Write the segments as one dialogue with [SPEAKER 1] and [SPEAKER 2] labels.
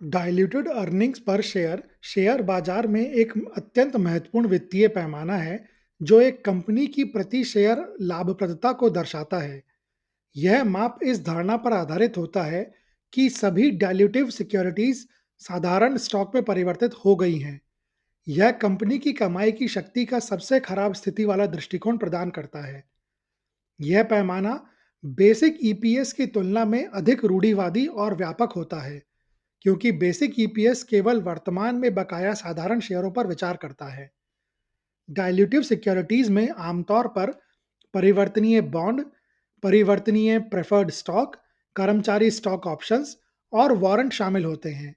[SPEAKER 1] Diluted earnings पर share share बाजार में एक अत्यंत महत्वपूर्ण वित्तीय पैमाना है जो एक कंपनी की प्रति शेयर लाभप्रदता को दर्शाता है। यह माप इस धारणा पर आधारित होता है कि सभी डाइल्यूटिव सिक्योरिटीज साधारण स्टॉक में परिवर्तित हो गई हैं। यह कंपनी की कमाई की शक्ति का सबसे खराब स्थिति वाला दृष्टिकोण प्रदान करता है। यह पैमाना बेसिक ईपीएस की तुलना में अधिक रूढ़िवादी और व्यापक होता है, क्योंकि बेसिक ईपीएस केवल वर्तमान में बकाया साधारण शेयरों पर विचार करता है। डाइल्यूटिव सिक्योरिटीज में आमतौर पर परिवर्तनीय बॉन्ड, परिवर्तनीय प्रेफर्ड स्टॉक, कर्मचारी स्टॉक ऑप्शंस और वारंट शामिल होते हैं।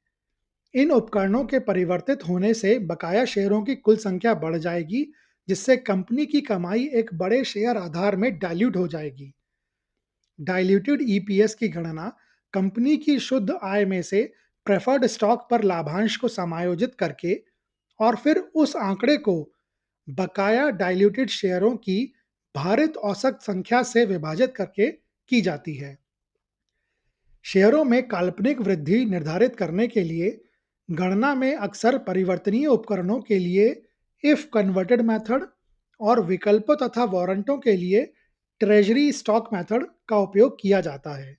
[SPEAKER 1] इन उपकरणों के परिवर्तित होने से बकाया शेयरों की कुल संख्या बढ़ जाएगी, जिससे कंपनी की कमाई एक बड़े शेयर आधार में डाइल्यूट हो जाएगी। डाइल्यूटेड ईपीएस की गणना कंपनी की शुद्ध आय में से प्रेफर्ड स्टॉक पर लाभांश को समायोजित करके और फिर उस आंकड़े को बकाया डाइल्यूटेड शेयरों की भारित औसत संख्या से विभाजित करके की जाती है। शेयरों में काल्पनिक वृद्धि निर्धारित करने के लिए गणना में अक्सर परिवर्तनीय उपकरणों के लिए इफ कन्वर्टेड मेथड और विकल्पों तथा वारंटों के लिए ट्रेजरी स्टॉक मेथड का उपयोग किया जाता है।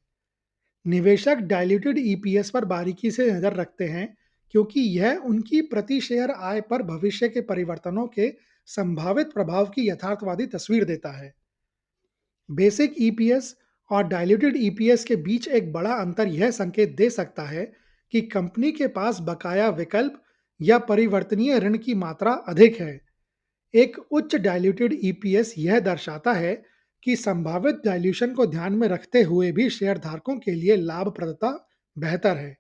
[SPEAKER 1] निवेशक डाइल्यूटेड ईपीएस पर बारीकी से नजर रखते हैं, क्योंकि यह उनकी प्रति शेयर आय पर भविष्य के परिवर्तनों के संभावित प्रभाव की यथार्थवादी तस्वीर देता है। बेसिक ईपीएस और डाइल्यूटेड ईपीएस के बीच एक बड़ा अंतर यह संकेत दे सकता है कि कंपनी के पास बकाया विकल्प या परिवर्तनीय ऋण की मात्रा अधिक है। एक उच्च डाइल्यूटेड ईपीएस यह दर्शाता है कि संभावित डाइल्यूशन को ध्यान में रखते हुए भी शेयरधारकों के लिए लाभप्रदता बेहतर है।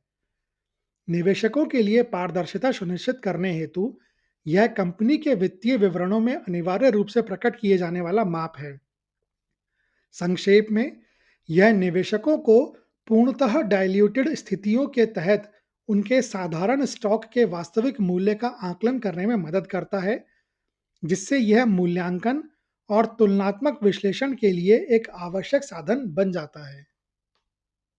[SPEAKER 1] निवेशकों के लिए पारदर्शिता सुनिश्चित करने हेतु यह कंपनी के वित्तीय विवरणों में अनिवार्य रूप से प्रकट किए जाने वाला माप है। संक्षेप में, यह निवेशकों को पूर्णतः डाइल्यूटेड स्थितियों के तहत उनके साधारण स्टॉक के वास्तविक मूल्य का आकलन करने में मदद करता है, जिससे यह मूल्यांकन और तुलनात्मक विश्लेषण के लिए एक आवश्यक साधन बन जाता है।